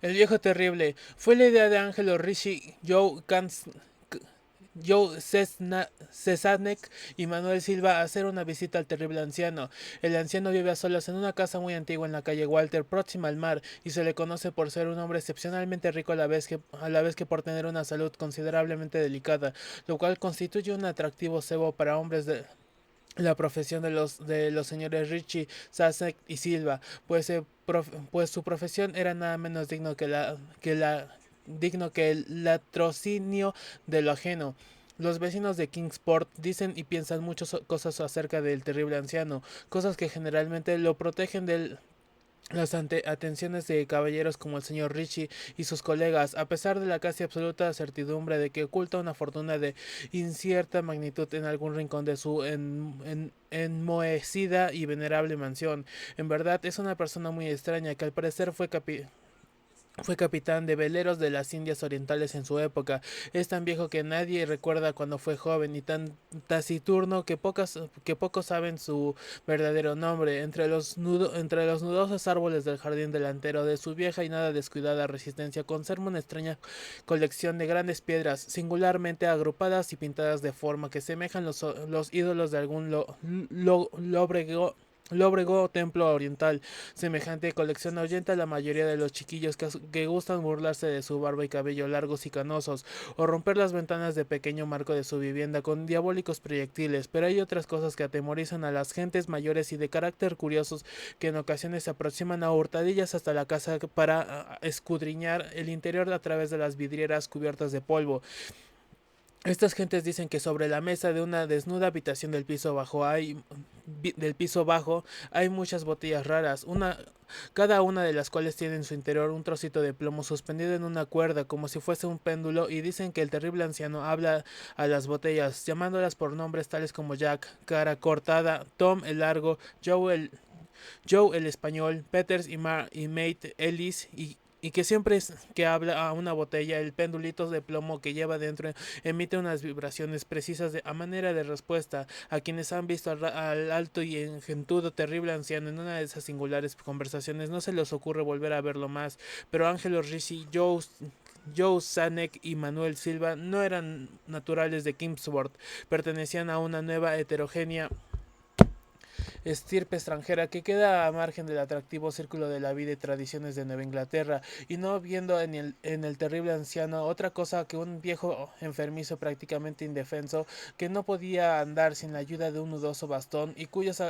El viejo terrible. Fue la idea de Angelo Ricci, Joe Cesanek y Manuel Silva hacer una visita al terrible anciano. El anciano vive a solas en una casa muy antigua en la calle Walter, próxima al mar, y se le conoce por ser un hombre excepcionalmente rico a la vez que por tener una salud considerablemente delicada, lo cual constituye un atractivo cebo para hombres de la profesión de los señores Richie, Sasek y Silva, pues su profesión era nada menos digno que el latrocinio de lo ajeno. Los vecinos de Kingsport dicen y piensan muchas cosas acerca del terrible anciano, cosas que generalmente lo protegen de las atenciones de caballeros como el señor Richie y sus colegas, a pesar de la casi absoluta certidumbre de que oculta una fortuna de incierta magnitud en algún rincón de su enmohecida y venerable mansión. En verdad es una persona muy extraña que al parecer fue capitán de veleros de las Indias Orientales en su época. Es tan viejo que nadie recuerda cuando fue joven y tan taciturno que pocos saben su verdadero nombre. Entre los nudosos árboles del jardín delantero de su vieja y nada descuidada residencia conserva una extraña colección de grandes piedras, singularmente agrupadas y pintadas de forma que semejan los ídolos de algún lóbrego templo oriental. Semejante colección ahuyenta a la mayoría de los chiquillos que gustan burlarse de su barba y cabello largos y canosos, o romper las ventanas de pequeño marco de su vivienda con diabólicos proyectiles, pero hay otras cosas que atemorizan a las gentes mayores y de carácter curiosos que en ocasiones se aproximan a hurtadillas hasta la casa para escudriñar el interior a través de las vidrieras cubiertas de polvo. Estas gentes dicen que sobre la mesa de una desnuda habitación del piso bajo hay muchas botellas raras, cada una de las cuales tiene en su interior un trocito de plomo suspendido en una cuerda como si fuese un péndulo, y dicen que el terrible anciano habla a las botellas llamándolas por nombres tales como Jack, Cara Cortada, Tom el Largo, Joe el Español, Peters y Mate Ellis, y que siempre que habla a una botella, el pendulito de plomo que lleva dentro emite unas vibraciones precisas a manera de respuesta. A quienes han visto al alto y engentudo terrible anciano en una de esas singulares conversaciones no se les ocurre volver a verlo más, pero Ángelo Ricci, Joe Sanek y Manuel Silva no eran naturales de Kingsport, pertenecían a una nueva heterogénea estirpe extranjera que queda a margen del atractivo círculo de la vida y tradiciones de Nueva Inglaterra, y no viendo en el terrible anciano otra cosa que un viejo enfermizo prácticamente indefenso, que no podía andar sin la ayuda de un nudoso bastón, y cuyas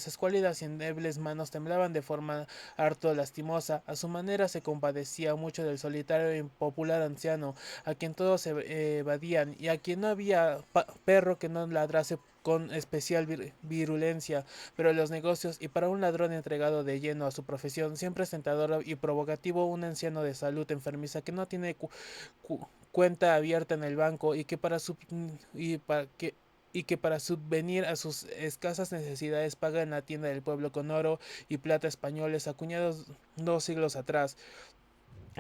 escuálidas y endebles manos temblaban de forma harto lastimosa. A su manera se compadecía mucho del solitario e impopular anciano, a quien todos evadían, y a quien no había perro que no ladrase con especial virulencia, pero los negocios, y para un ladrón entregado de lleno a su profesión, siempre es tentador y provocativo un anciano de salud enfermiza que no tiene cuenta abierta en el banco, y que para subvenir a sus escasas necesidades paga en la tienda del pueblo con oro y plata españoles acuñados 2 siglos atrás.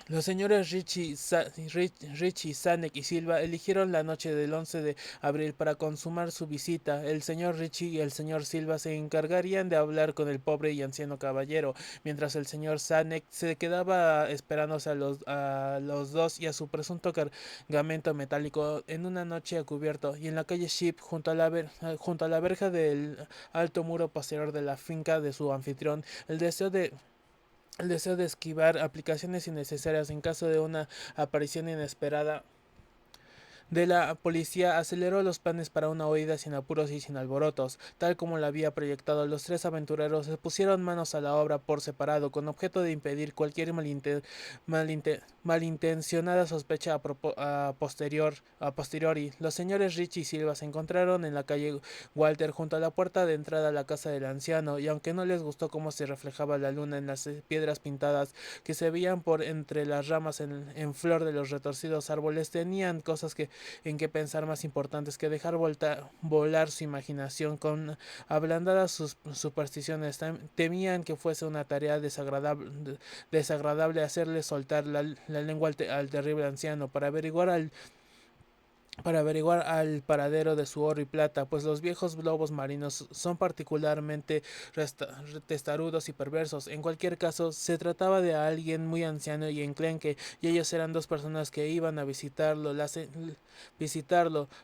Los señores Richie, Sanek y Silva eligieron la noche del 11 de abril para consumar su visita. El señor Richie y el señor Silva se encargarían de hablar con el pobre y anciano caballero, mientras el señor Sanek se quedaba esperándose a los dos y a su presunto cargamento metálico en una noche a cubierto, y en la calle Ship, junto a la verja del alto muro posterior de la finca de su anfitrión, el deseo de esquivar aplicaciones innecesarias en caso de una aparición inesperada de la policía aceleró los planes para una huida sin apuros y sin alborotos. Tal como lo había proyectado, los tres aventureros se pusieron manos a la obra por separado, con objeto de impedir cualquier malintencionada sospecha a posteriori. Los señores Rich y Silva se encontraron en la calle Walter, junto a la puerta de entrada a la casa del anciano, y aunque no les gustó cómo se reflejaba la luna en las piedras pintadas que se veían por entre las ramas en flor de los retorcidos árboles, tenían cosas en que pensar más importantes que dejar volar su imaginación con ablandadas sus supersticiones. Temían que fuese una tarea desagradable hacerle soltar la lengua al terrible anciano para averiguar para averiguar al paradero de su oro y plata, pues los viejos lobos marinos son particularmente testarudos y perversos. En cualquier caso, se trataba de alguien muy anciano y enclenque, y ellos eran dos personas que iban a visitarlo.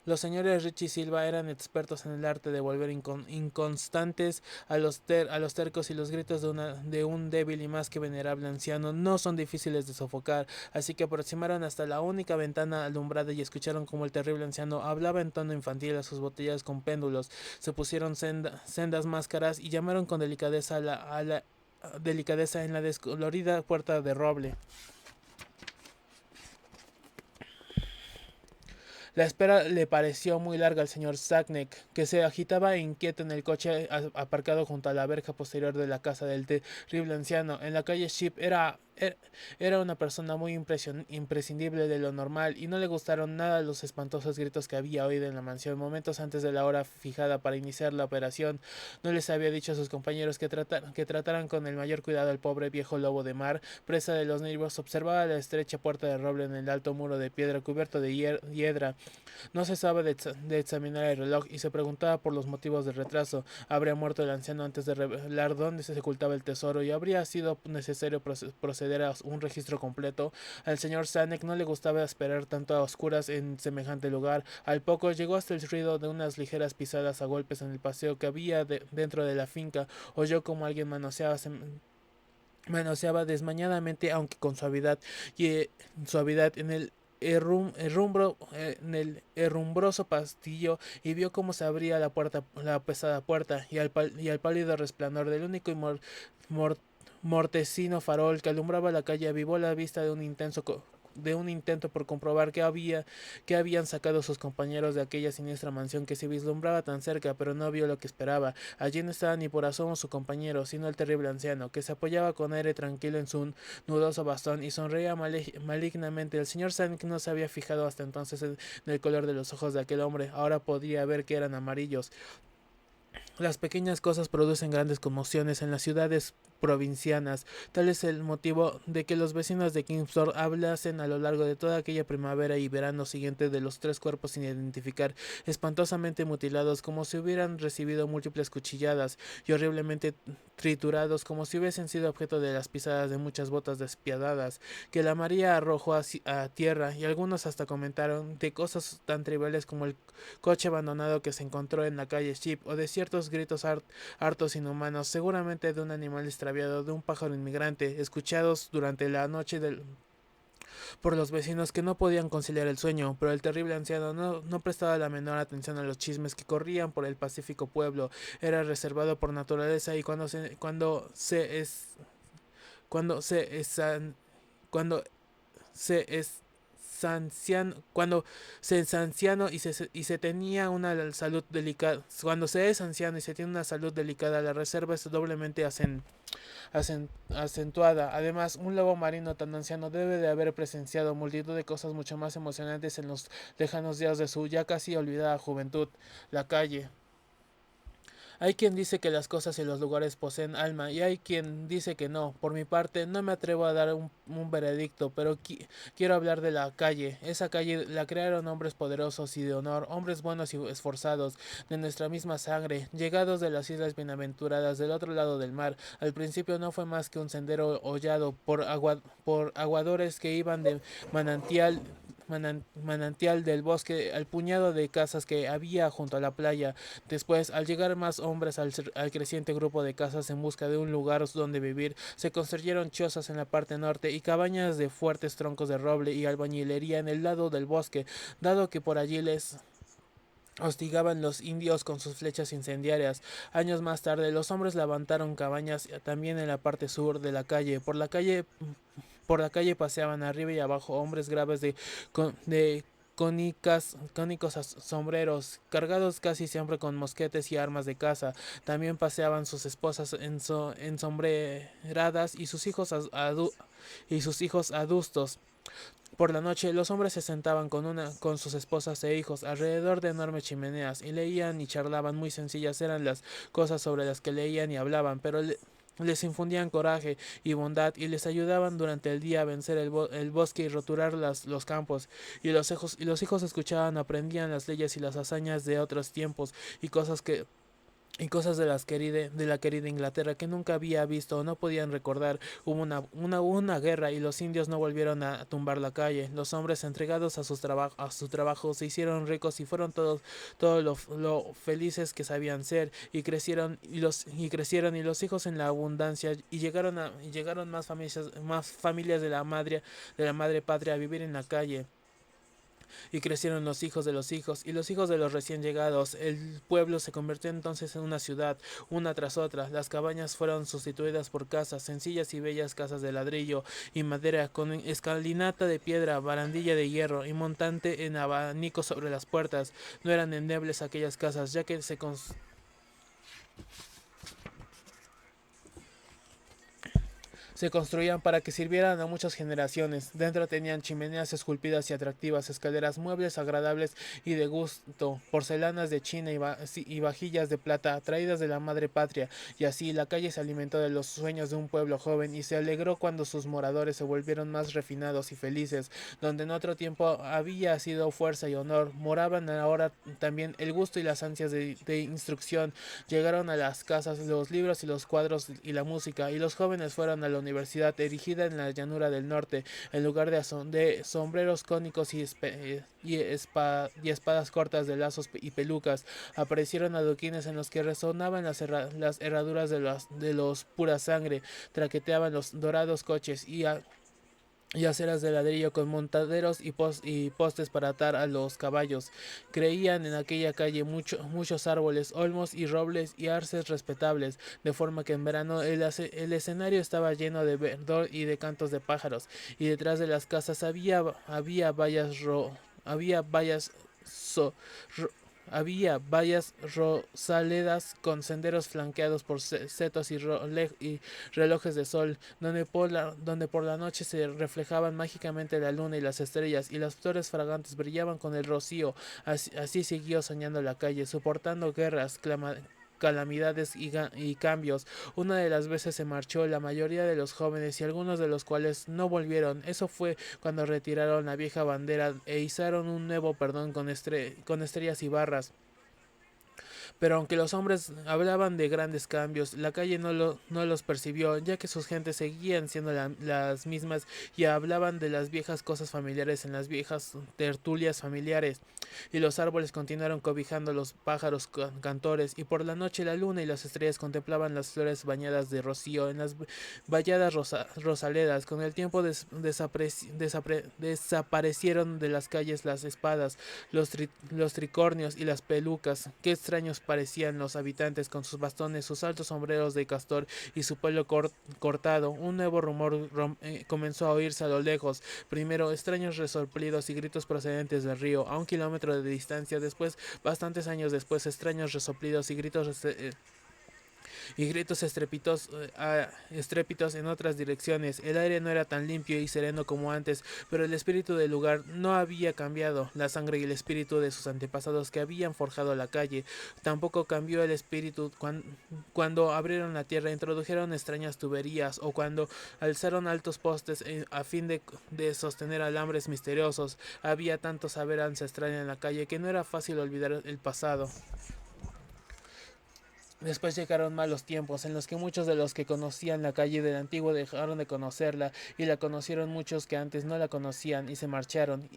Los señores Rich y Silva eran expertos en el arte de volver inconstantes a los tercos, y los gritos de un débil y más que venerable anciano no son difíciles de sofocar, así que aproximaron hasta la única ventana alumbrada y escucharon como el terrible anciano hablaba en tono infantil a sus botellas con péndulos. Se pusieron sendas máscaras y llamaron con delicadeza a la delicadeza en la descolorida puerta de roble. La espera le pareció muy larga al señor Sackneck, que se agitaba inquieto en el coche aparcado junto a la verja posterior de la casa del terrible anciano. En la calle Ship era una persona muy imprescindible de lo normal, y no le gustaron nada los espantosos gritos que había oído en la mansión. Momentos antes de la hora fijada para iniciar la operación, no les había dicho a sus compañeros que trataran con el mayor cuidado al pobre viejo lobo de mar, presa de los nervios. Observaba la estrecha puerta de roble en el alto muro de piedra cubierto de hiedra. No cesaba de examinar el reloj y se preguntaba por los motivos del retraso. ¿Habría muerto el anciano antes de revelar dónde se ocultaba el tesoro, y habría sido necesario proceder a un registro completo? Al señor Sanek no le gustaba esperar tanto a oscuras en semejante lugar. Al poco llegó hasta el ruido de unas ligeras pisadas a golpes en el paseo que había dentro de la finca. Oyó como alguien manoseaba desmañadamente, aunque con suavidad, suavidad en el herrumbroso pastillo, y vio cómo se abría la pesada puerta, y al pálido resplandor del único y mor, mortecino farol que alumbraba la calle avivó la vista de un intento por comprobar que habían sacado sus compañeros de aquella siniestra mansión que se vislumbraba tan cerca, pero no vio lo que esperaba. Allí no estaba ni por asomo su compañero, sino el terrible anciano, que se apoyaba con aire tranquilo en su nudoso bastón y sonreía malignamente. El señor Sanic no se había fijado hasta entonces en el color de los ojos de aquel hombre. Ahora podía ver que eran amarillos. Las pequeñas cosas producen grandes conmociones en las ciudades provincianas. Tal es el motivo de que los vecinos de Kingston hablasen a lo largo de toda aquella primavera y verano siguiente de los tres cuerpos sin identificar, espantosamente mutilados, como si hubieran recibido múltiples cuchilladas, y horriblemente triturados, como si hubiesen sido objeto de las pisadas de muchas botas despiadadas, que la María arrojó a tierra, y algunos hasta comentaron de cosas tan triviales como el coche abandonado que se encontró en la calle Ship, o de ciertos gritos hartos inhumanos, seguramente de un animal extraviado, de un pájaro inmigrante, escuchados durante la noche por los vecinos que no podían conciliar el sueño. Pero el terrible anciano no prestaba la menor atención a los chismes que corrían por el pacífico pueblo. Era reservado por naturaleza, y cuando se es cuando se es cuando se es anciano y se tenía una salud delicada, cuando se es anciano y se tiene una salud delicada, la reserva es doblemente acentuada. Además, un lobo marino tan anciano debe de haber presenciado multitud de cosas mucho más emocionantes en los lejanos días de su ya casi olvidada juventud. La calle. Hay quien dice que las cosas y los lugares poseen alma, y hay quien dice que no. Por mi parte, no me atrevo a dar un veredicto, pero quiero hablar de la calle. Esa calle la crearon hombres poderosos y de honor, hombres buenos y esforzados, de nuestra misma sangre, llegados de las islas bienaventuradas del otro lado del mar. Al principio no fue más que un sendero hollado por aguadores que iban de manantial manantial del bosque al puñado de casas que había junto a la playa. Después, al llegar más hombres al creciente grupo de casas en busca de un lugar donde vivir, se construyeron chozas en la parte norte y cabañas de fuertes troncos de roble y albañilería en el lado del bosque, dado que por allí les hostigaban los indios con sus flechas incendiarias. Años más tarde, los hombres levantaron cabañas también en la parte sur de la calle. Por la calle paseaban arriba y abajo hombres graves de cónicos sombreros, cargados casi siempre con mosquetes y armas de caza. También paseaban sus esposas ensombreradas y sus hijos adustos. Por la noche, los hombres se sentaban con sus esposas e hijos alrededor de enormes chimeneas, y leían y charlaban. Muy sencillas eran las cosas sobre las que leían y hablaban, les infundían coraje y bondad y les ayudaban durante el día a vencer el bosque y roturar los campos. Y los hijos escuchaban, aprendían las leyes y las hazañas de otros tiempos y cosas de la querida Inglaterra que nunca había visto o no podían recordar. Hubo una guerra y los indios no volvieron a tumbar la calle. Los hombres entregados a su trabajo se hicieron ricos y fueron todos lo felices que sabían ser y crecieron y los hijos en la abundancia y llegaron más familias de la madre patria a vivir en la calle y crecieron los hijos de los hijos y los hijos de los recién llegados. El pueblo se convirtió entonces en una ciudad, una tras otra. Las cabañas fueron sustituidas por casas, sencillas y bellas casas de ladrillo y madera, con escalinata de piedra, barandilla de hierro y montante en abanicos sobre las puertas. No eran endebles aquellas casas, ya que se construían para que sirvieran a muchas generaciones. Dentro tenían chimeneas esculpidas y atractivas, escaleras, muebles agradables y de gusto, porcelanas de China y vajillas de plata traídas de la madre patria. Y así la calle se alimentó de los sueños de un pueblo joven y se alegró cuando sus moradores se volvieron más refinados y felices. Donde en otro tiempo había sido fuerza y honor, moraban ahora también el gusto y las ansias de instrucción. Llegaron a las casas los libros y los cuadros y la música, y los jóvenes fueron a la universidad erigida en la llanura del norte, en lugar de sombreros cónicos y espadas cortas de lazos y pelucas. Aparecieron adoquines en los que resonaban las herraduras de los pura sangre, traqueteaban los dorados coches y aceras de ladrillo con montaderos y postes para atar a los caballos. Creían en aquella calle muchos árboles, olmos y robles y arces respetables, de forma que en verano el escenario estaba lleno de verdor y de cantos de pájaros, y detrás de las casas había vallas so- ro- había vallas rosaledas con senderos flanqueados por setos y relojes de sol, donde por la noche se reflejaban mágicamente la luna y las estrellas, y las flores fragantes brillaban con el rocío. Así siguió soñando la calle, soportando guerras, calamidades y cambios. Una de las veces se marchó la mayoría de los jóvenes y algunos de los cuales no volvieron. Eso fue cuando retiraron la vieja bandera e izaron un nuevo perdón con estrellas y barras. Pero aunque los hombres hablaban de grandes cambios, la calle no los percibió, ya que sus gentes seguían siendo las mismas y hablaban de las viejas cosas familiares en las viejas tertulias familiares, y los árboles continuaron cobijando los pájaros cantores, y por la noche la luna y las estrellas contemplaban las flores bañadas de rocío en las valladas rosaledas. Con el tiempo desaparecieron de las calles las espadas, los tricornios y las pelucas. Qué extraños parecían los habitantes con sus bastones, sus altos sombreros de castor y su pelo cortado. Un nuevo rumor comenzó a oírse a lo lejos. Primero extraños resoplidos y gritos procedentes del río, a un kilómetro de distancia. Después, bastantes años después, extraños resoplidos y gritos estrépitos en otras direcciones. El aire no era tan limpio y sereno como antes, pero el espíritu del lugar no había cambiado. La sangre y el espíritu de sus antepasados que habían forjado la calle tampoco cambió el espíritu. Cuando abrieron la tierra, introdujeron extrañas tuberías, o cuando alzaron altos postes a fin de sostener alambres misteriosos. Había tanto saber ancestral en la calle que no era fácil olvidar el pasado. Después llegaron malos tiempos, en los que muchos de los que conocían la calle del antiguo dejaron de conocerla, y la conocieron muchos que antes no la conocían y se marcharon,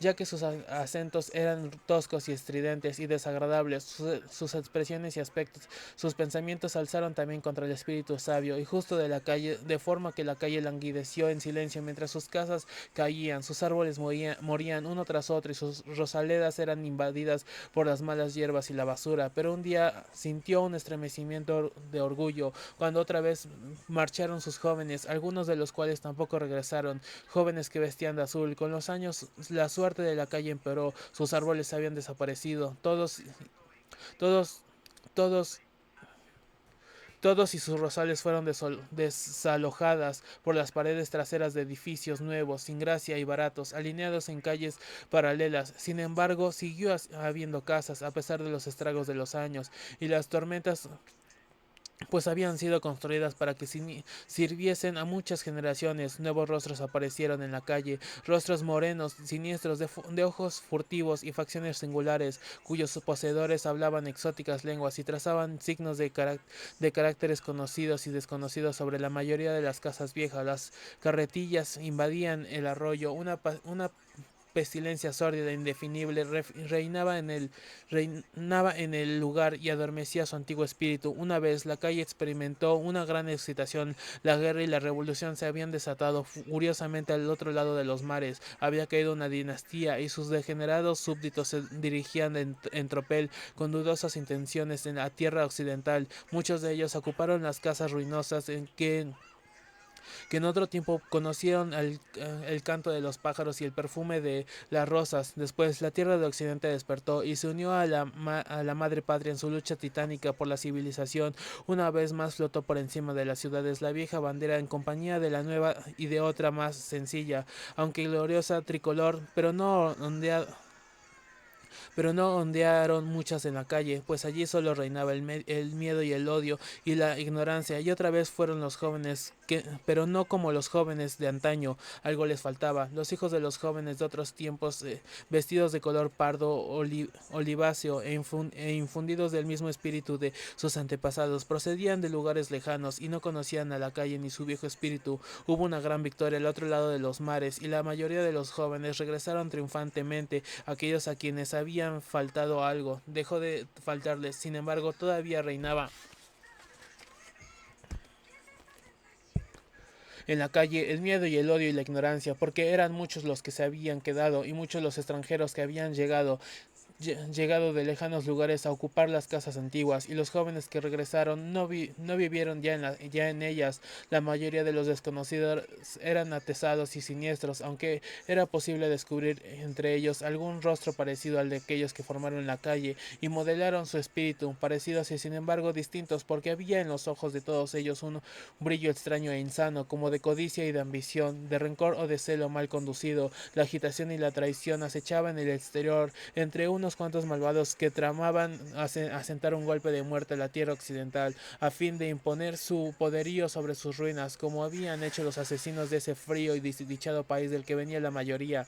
ya que sus acentos eran toscos y estridentes y desagradables, sus expresiones y aspectos. Sus pensamientos alzaron también contra el espíritu sabio y justo de la calle, de forma que la calle languideció en silencio mientras sus casas caían, sus árboles morían uno tras otro, y sus rosaledas eran invadidas por las malas hierbas y la basura. Pero un día sintió un estremecimiento de orgullo cuando otra vez marcharon sus jóvenes, algunos de los cuales tampoco regresaron, jóvenes que vestían de azul. Con los años la suerte de la calle empeoró, sus árboles habían desaparecido, todos, todos todos y sus rosales fueron desalojadas por las paredes traseras de edificios nuevos, sin gracia y baratos, alineados en calles paralelas. Sin embargo, siguió habiendo casas, a pesar de los estragos de los años y las tormentas pues habían sido construidas para que sirviesen a muchas generaciones. Nuevos rostros aparecieron en la calle, rostros morenos, siniestros, de ojos furtivos y facciones singulares, cuyos poseedores hablaban exóticas lenguas y trazaban signos de caracteres conocidos y desconocidos sobre la mayoría de las casas viejas. Las carretillas invadían el arroyo, una pestilencia sórdida e indefinible reinaba en el lugar y adormecía su antiguo espíritu. Una vez la calle experimentó una gran excitación. La guerra y la revolución se habían desatado furiosamente al otro lado de los mares. Había caído una dinastía y sus degenerados súbditos se dirigían en tropel con dudosas intenciones en la tierra occidental. Muchos de ellos ocuparon las casas ruinosas que en otro tiempo conocieron el canto de los pájaros y el perfume de las rosas. Después, la tierra de Occidente despertó y se unió a la madre patria en su lucha titánica por la civilización. Una vez más flotó por encima de las ciudades la vieja bandera en compañía de la nueva y de otra más sencilla, aunque gloriosa tricolor, pero no ondearon muchas en la calle, pues allí solo reinaba el miedo y el odio y la ignorancia, y otra vez fueron los jóvenes, pero no como los jóvenes de antaño, algo les faltaba. Los hijos de los jóvenes de otros tiempos, vestidos de color pardo oliváceo e infundidos del mismo espíritu de sus antepasados, procedían de lugares lejanos y no conocían a la calle ni su viejo espíritu. Hubo una gran victoria al otro lado de los mares, y la mayoría de los jóvenes regresaron triunfantemente. Aquellos a quienes habían faltado algo dejó de faltarles, sin embargo todavía reinaba en la calle el miedo y el odio y la ignorancia, porque eran muchos los que se habían quedado y muchos los extranjeros que habían llegado de lejanos lugares a ocupar las casas antiguas, y los jóvenes que regresaron no vivieron ya en ellas. La mayoría de los desconocidos eran atesados y siniestros, aunque era posible descubrir entre ellos algún rostro parecido al de aquellos que formaron la calle y modelaron su espíritu, parecidos y sin embargo distintos, porque había en los ojos de todos ellos un brillo extraño e insano, como de codicia y de ambición, de rencor o de celo mal conducido. La agitación y la traición acechaban en el exterior entre unos cuantos malvados que tramaban asentar un golpe de muerte a la tierra occidental, a fin de imponer su poderío sobre sus ruinas, como habían hecho los asesinos de ese frío y desdichado país del que venía la mayoría.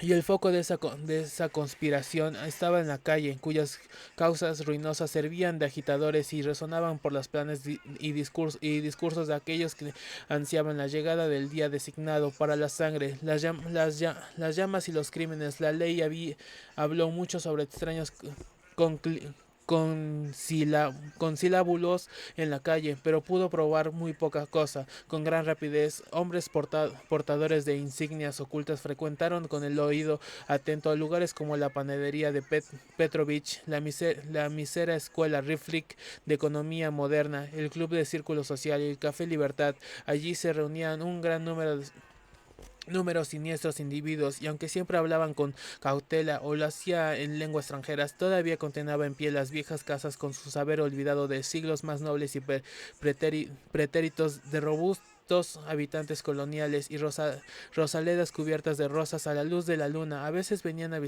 Y el foco de esa conspiración estaba en la calle, cuyas causas ruinosas servían de agitadores y resonaban por los planes y discursos de aquellos que ansiaban la llegada del día designado para la sangre, las llamas y los crímenes. La ley habló mucho sobre extraños conciliábulos en la calle, pero pudo probar muy poca cosa. Con gran rapidez, hombres portadores de insignias ocultas frecuentaron con el oído atento lugares como la panadería de Petrovich, la misera escuela Riflik de economía moderna, el club de círculo social y el café Libertad. Allí se reunían un gran números siniestros individuos, y aunque siempre hablaban con cautela o lo hacía en lenguas extranjeras, todavía contenía en pie las viejas casas con su saber olvidado de siglos más nobles y pretéritos de robustos habitantes coloniales y rosaledas cubiertas de rosas a la luz de la luna. A veces venían a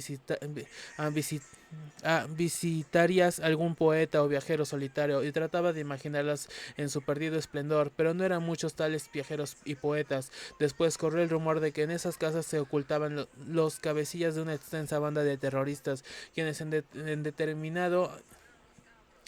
visitarias algún poeta o viajero solitario, y trataba de imaginarlas en su perdido esplendor, pero no eran muchos tales viajeros y poetas. Después corrió el rumor de que en esas casas se ocultaban los cabecillas de una extensa banda de terroristas, quienes en determinado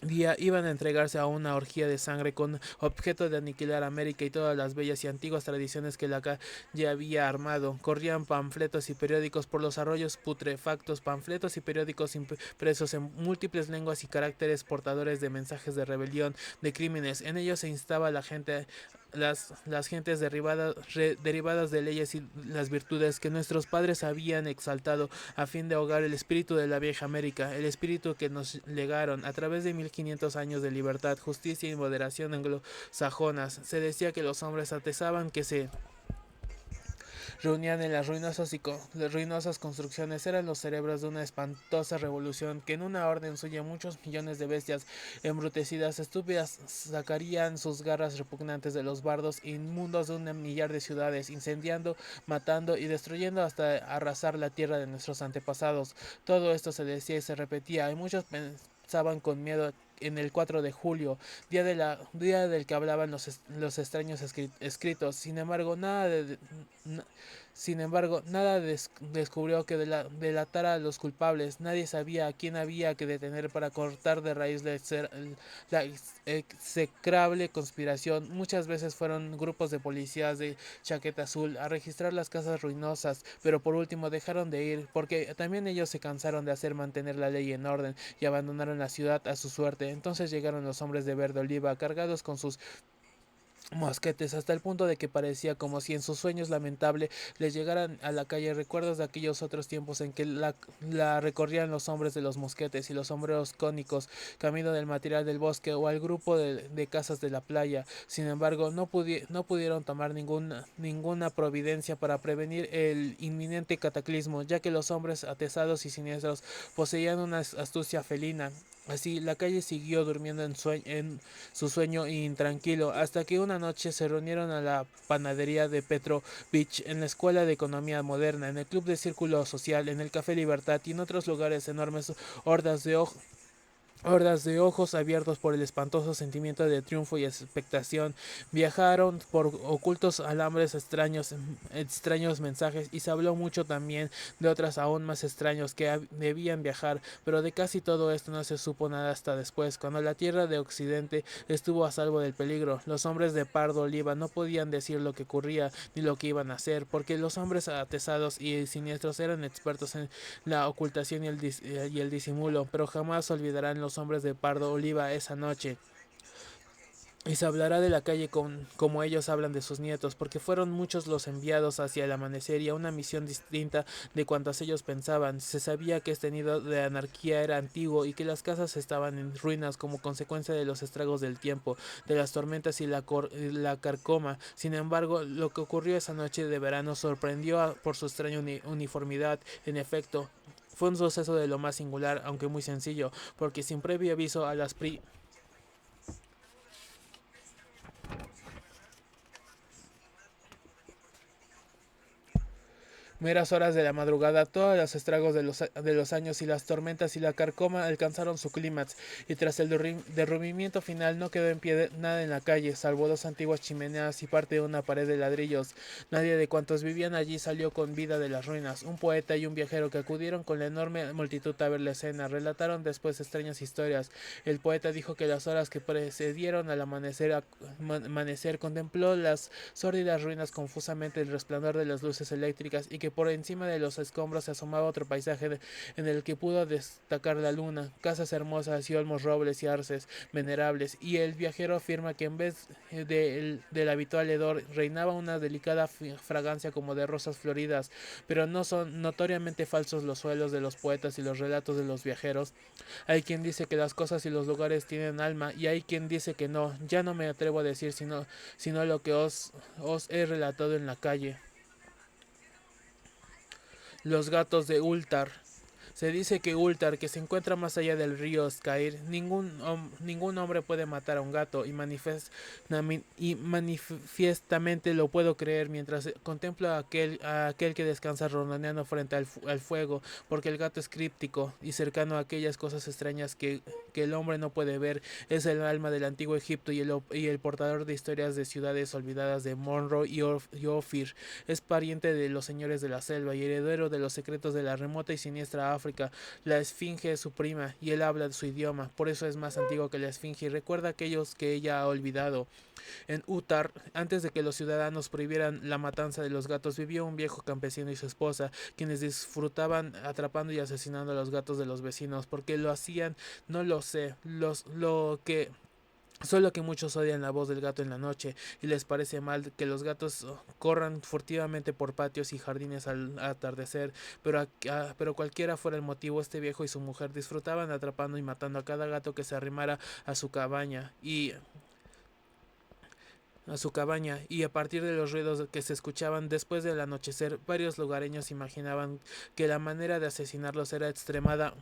día iban a entregarse a una orgía de sangre con objeto de aniquilar América y todas las bellas y antiguas tradiciones que la calle había armado. Corrían panfletos y periódicos por los arroyos putrefactos, panfletos y periódicos impresos en múltiples lenguas y caracteres portadores de mensajes de rebelión, de crímenes. En ellos se instaba a la gente, las gentes derivadas de leyes y las virtudes que nuestros padres habían exaltado, a fin de ahogar el espíritu de la vieja América, el espíritu que nos legaron a través de 1500 años de libertad, justicia y moderación anglosajonas. Se decía que los hombres atesaban que se reunían en las ruinosas construcciones, eran los cerebros de una espantosa revolución, que en una orden suya muchos millones de bestias embrutecidas, estúpidas, sacarían sus garras repugnantes de los bardos inmundos de un millar de ciudades, incendiando, matando y destruyendo hasta arrasar la tierra de nuestros antepasados. Todo esto se decía y se repetía, y muchos pensaban con miedo en el 4 de julio, día del que hablaban los extraños escritos. Sin embargo, nada descubrió que delatara a los culpables. Nadie sabía a quién había que detener para cortar de raíz la execrable conspiración. Muchas veces fueron grupos de policías de chaqueta azul a registrar las casas ruinosas, pero por último dejaron de ir porque también ellos se cansaron de hacer mantener la ley en orden y abandonaron la ciudad a su suerte. Entonces llegaron los hombres de verde oliva cargados con sus mosquetes, hasta el punto de que parecía como si en sus sueños lamentables les llegaran a la calle recuerdos de aquellos otros tiempos en que la recorrían los hombres de los mosquetes y los sombreros cónicos, camino del material del bosque o al grupo de casas de la playa. Sin embargo, no pudieron tomar ninguna providencia para prevenir el inminente cataclismo, ya que los hombres atesados y siniestros poseían una astucia felina. Así, la calle siguió durmiendo en su sueño intranquilo, hasta que una noche se reunieron a la panadería de Petrovich, en la Escuela de Economía Moderna, en el Club de Círculo Social, en el Café Libertad y en otros lugares enormes hordas de hordas de ojos abiertos por el espantoso sentimiento de triunfo y expectación viajaron por ocultos alambres extraños mensajes, y se habló mucho también de otras aún más extraños que debían viajar, pero de casi todo esto no se supo nada hasta después, cuando la tierra de Occidente estuvo a salvo del peligro. Los hombres de Pardo Oliva no podían decir lo que ocurría ni lo que iban a hacer, porque los hombres atesados y siniestros eran expertos en la ocultación y el disimulo, pero jamás olvidarán los hombres de Pardo Oliva esa noche. Y se hablará de la calle como ellos hablan de sus nietos, porque fueron muchos los enviados hacia el amanecer y a una misión distinta de cuantas ellos pensaban. Se sabía que este nido de anarquía era antiguo y que las casas estaban en ruinas como consecuencia de los estragos del tiempo, de las tormentas y la carcoma. Sin embargo, lo que ocurrió esa noche de verano sorprendió por su extraña uniformidad. En efecto, fue un suceso de lo más singular, aunque muy sencillo, porque sin previo aviso a las meras horas de la madrugada, todos los estragos de los años y las tormentas y la carcoma alcanzaron su clímax, y tras el derrumbamiento final no quedó en pie nada en la calle, salvo dos antiguas chimeneas y parte de una pared de ladrillos. Nadie de cuantos vivían allí salió con vida de las ruinas. Un poeta y un viajero que acudieron con la enorme multitud a ver la escena relataron después extrañas historias. El poeta dijo que las horas que precedieron al amanecer contempló las sórdidas ruinas confusamente el resplandor de las luces eléctricas, y que por encima de los escombros se asomaba otro paisaje en el que pudo destacar la luna, casas hermosas y olmos, robles y arces venerables, y el viajero afirma que en vez del habitual hedor reinaba una delicada fragancia como de rosas floridas. Pero no son notoriamente falsos los suelos de los poetas y los relatos de los viajeros. Hay quien dice que las cosas y los lugares tienen alma, y hay quien dice que no. Ya no me atrevo a decir sino lo que os he relatado en la calle. Los gatos de Ultar. Se dice que Ultar, que se encuentra más allá del río Skyr, ningún hombre puede matar a un gato, y manifiestamente lo puedo creer mientras contemplo a aquel que descansa ronroneando frente al fuego, porque el gato es críptico y cercano a aquellas cosas extrañas que el hombre no puede ver. Es el alma del antiguo Egipto y el portador de historias de ciudades olvidadas de Monroe y Ophir. Es pariente de los señores de la selva y heredero de los secretos de la remota y siniestra África. La esfinge es su prima y él habla su idioma, por eso es más antiguo que la esfinge y recuerda a aquellos que ella ha olvidado. En Uttar, antes de que los ciudadanos prohibieran la matanza de los gatos, vivió un viejo campesino y su esposa, quienes disfrutaban atrapando y asesinando a los gatos de los vecinos. Porque lo hacían, no lo sé, lo que solo que muchos odian la voz del gato en la noche, y les parece mal que los gatos corran furtivamente por patios y jardines al atardecer, pero cualquiera fuera el motivo, este viejo y su mujer disfrutaban atrapando y matando a cada gato que se arrimara a su cabaña, y a partir de los ruidos que se escuchaban después del anochecer, varios lugareños imaginaban que la manera de asesinarlos era extremada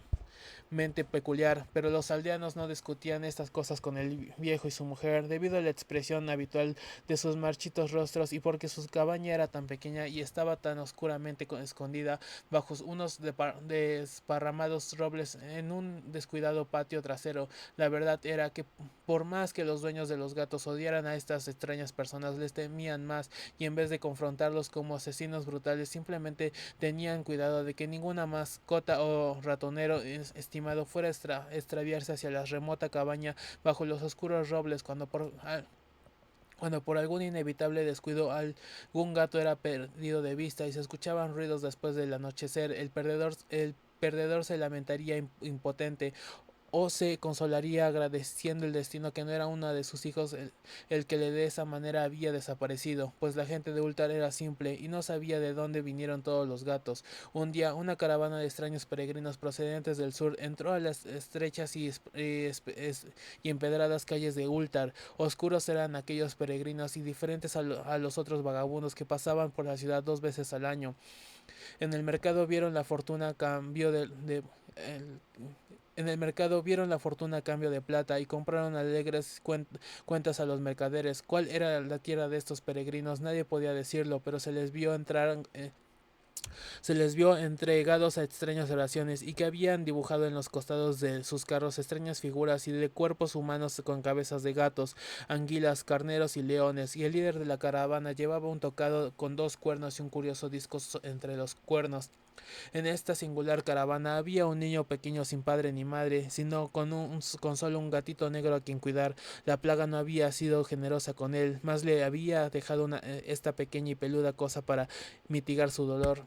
mente peculiar, pero los aldeanos no discutían estas cosas con el viejo y su mujer, debido a la expresión habitual de sus marchitos rostros y porque su cabaña era tan pequeña y estaba tan oscuramente escondida bajo unos desparramados robles en un descuidado patio trasero. La verdad era que por más que los dueños de los gatos odiaran a estas extrañas personas, les temían más y en vez de confrontarlos como asesinos brutales, simplemente tenían cuidado de que ninguna mascota o ratonero estimado fuera a extraviarse hacia la remota cabaña bajo los oscuros robles cuando por algún inevitable descuido algún gato era perdido de vista y se escuchaban ruidos después del anochecer, el perdedor se lamentaría impotente o se consolaría agradeciendo el destino que no era uno de sus hijos el que de esa manera había desaparecido, pues la gente de Ultar era simple y no sabía de dónde vinieron todos los gatos. Un día una caravana de extraños peregrinos procedentes del sur entró a las estrechas y empedradas calles de Ultar. Oscuros eran aquellos peregrinos y diferentes a los otros vagabundos que pasaban por la ciudad 2 veces al año. En el mercado vieron la fortuna cambio el- en el mercado vieron la fortuna a cambio de plata y compraron alegres cuentas a los mercaderes. ¿Cuál era la tierra de estos peregrinos? Nadie podía decirlo, pero se les vio entregados a extrañas oraciones y que habían dibujado en los costados de sus carros extrañas figuras y de cuerpos humanos con cabezas de gatos, anguilas, carneros y leones, y el líder de la caravana llevaba un tocado con 2 cuernos y un curioso disco entre los cuernos. En esta singular caravana había un niño pequeño sin padre ni madre, sino con solo un gatito negro a quien cuidar. La plaga no había sido generosa con él, más le había dejado esta pequeña y peluda cosa para mitigar su dolor.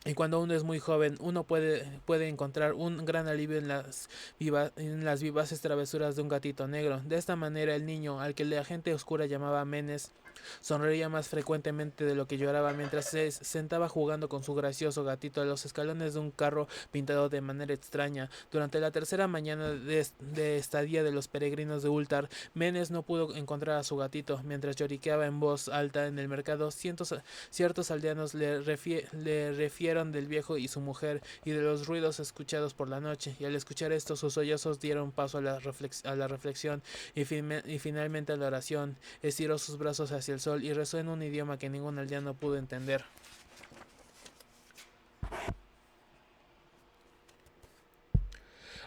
Y cuando uno es muy joven, uno puede encontrar un gran alivio en las vivaces travesuras de un gatito negro. De esta manera, el niño, al que la gente oscura llamaba Menes, sonreía más frecuentemente de lo que lloraba mientras se sentaba jugando con su gracioso gatito a los escalones de un carro pintado de manera extraña. Durante la tercera mañana de estadía de los peregrinos de Ultar, Menes no pudo encontrar a su gatito. Mientras lloriqueaba en voz alta en el mercado, ciertos aldeanos le refieron del viejo y su mujer y de los ruidos escuchados por la noche, y al escuchar esto sus sollozos dieron paso a la reflexión y finalmente a la oración. Estiró sus brazos hacia el sol y rezó en un idioma que ningún aldeano pudo entender.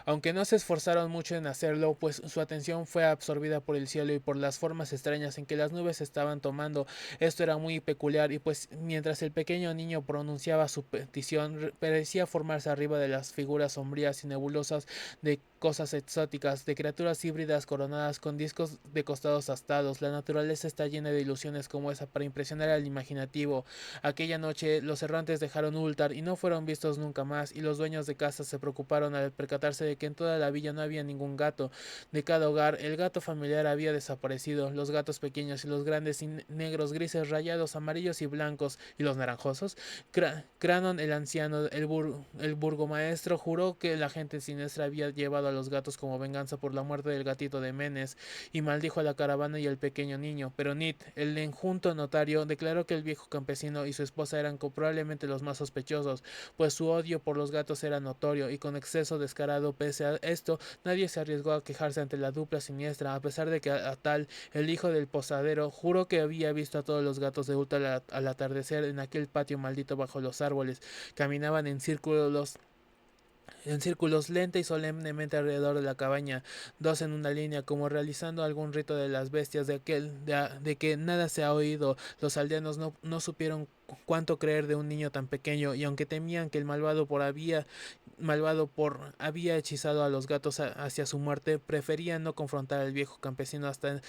Aunque no se esforzaron mucho en hacerlo, pues su atención fue absorbida por el cielo y por las formas extrañas en que las nubes estaban tomando. Esto era muy peculiar y pues mientras el pequeño niño pronunciaba su petición, parecía formarse arriba de las figuras sombrías y nebulosas de cosas exóticas, de criaturas híbridas coronadas con discos de costados astados. La naturaleza está llena de ilusiones como esa para impresionar al imaginativo. Aquella noche los errantes dejaron Ultar y no fueron vistos nunca más, y los dueños de casa se preocuparon al percatarse de que en toda la villa no había ningún gato. De cada hogar, el gato familiar había desaparecido. Los gatos pequeños y los grandes, y negros, grises, rayados, amarillos y blancos, y los naranjosos. Cranon, el anciano, el burgomaestro, juró que la gente siniestra había llevado a los gatos como venganza por la muerte del gatito de Menes, y maldijo a la caravana y al pequeño niño. Pero Nit, el enjunto notario, declaró que el viejo campesino y su esposa eran probablemente los más sospechosos, pues su odio por los gatos era notorio y con exceso descarado. Pese a esto, nadie se arriesgó a quejarse ante la dupla siniestra, a pesar de que a tal, el hijo del posadero, juró que había visto a todos los gatos de Utah al atardecer en aquel patio maldito bajo los árboles. Caminaban en círculos lenta y solemnemente alrededor de la cabaña, dos en una línea, como realizando algún rito de las bestias de que nada se ha oído. Los aldeanos no supieron cuánto creer de un niño tan pequeño, y aunque temían que el malvado por había hechizado a los gatos hacia su muerte, preferían no confrontar al viejo campesino hasta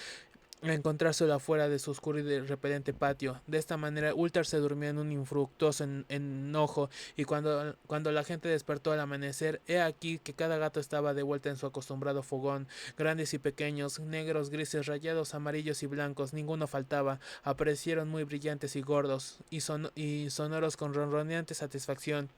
encontrárselo afuera de su oscuro y repelente patio. De esta manera, Ultar se durmió en un infructuoso enojo, y cuando la gente despertó al amanecer, he aquí que cada gato estaba de vuelta en su acostumbrado fogón. Grandes y pequeños, negros, grises, rayados, amarillos y blancos, ninguno faltaba. Aparecieron muy brillantes y gordos, y sonoros con ronroneante satisfacción.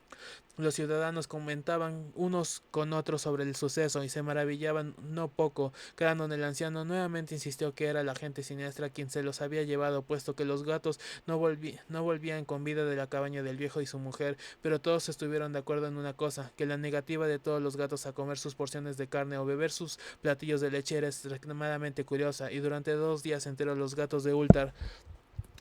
Los ciudadanos comentaban unos con otros sobre el suceso y se maravillaban no poco. Cranon, el anciano, nuevamente insistió que era la gente siniestra quien se los había llevado, puesto que los gatos no volvían con vida de la cabaña del viejo y su mujer, pero todos estuvieron de acuerdo en una cosa, que la negativa de todos los gatos a comer sus porciones de carne o beber sus platillos de leche era extremadamente curiosa, y durante 2 días enteros los gatos de Ultar,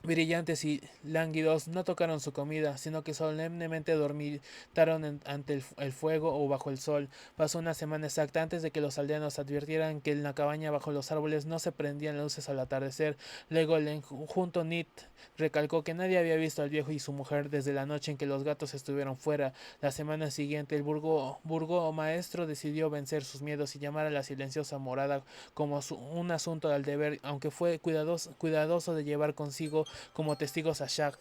brillantes y lánguidos, no tocaron su comida, sino que solemnemente dormitaron ante el fuego o bajo el sol. Pasó una semana exacta antes de que los aldeanos advirtieran que en la cabaña bajo los árboles no se prendían luces al atardecer. Luego el enjunto Nit recalcó que nadie había visto al viejo y su mujer desde la noche en que los gatos estuvieron fuera. La semana siguiente el burgo maestro decidió vencer sus miedos y llamar a la silenciosa morada como un asunto al deber, aunque fue cuidadoso de llevar consigo como testigos a Shank,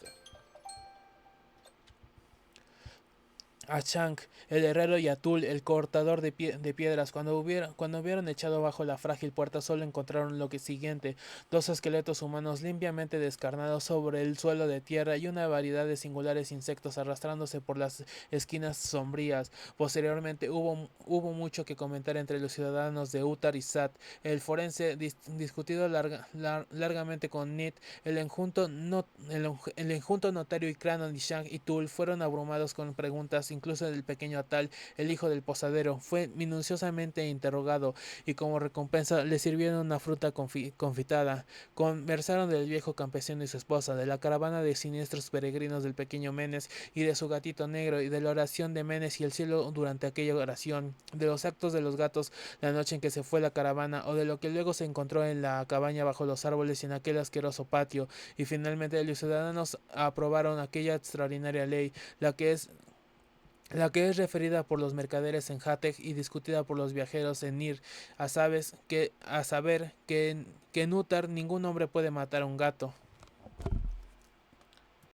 el herrero, y a Tul, el cortador de piedras. Cuando hubieron echado bajo la frágil puerta, solo encontraron lo que siguiente: dos esqueletos humanos limpiamente descarnados sobre el suelo de tierra y una variedad de singulares insectos arrastrándose por las esquinas sombrías. Posteriormente hubo mucho que comentar entre los ciudadanos de Uttar y Sat. El forense discutido largamente con Nit, el enjunto notario y Cranon y Shank y Tul fueron abrumados con preguntas. Incluso el pequeño Atal, el hijo del posadero, fue minuciosamente interrogado, y como recompensa le sirvieron una fruta confitada. Conversaron del viejo campesino y su esposa, de la caravana de siniestros peregrinos del pequeño Menes y de su gatito negro, y de la oración de Menes y el cielo durante aquella oración, de los actos de los gatos la noche en que se fue la caravana, o de lo que luego se encontró en la cabaña bajo los árboles y en aquel asqueroso patio. Y finalmente los ciudadanos aprobaron aquella extraordinaria ley, la que es referida por los mercaderes en Hateg y discutida por los viajeros en Nir, a saber que en Uttar ningún hombre puede matar a un gato.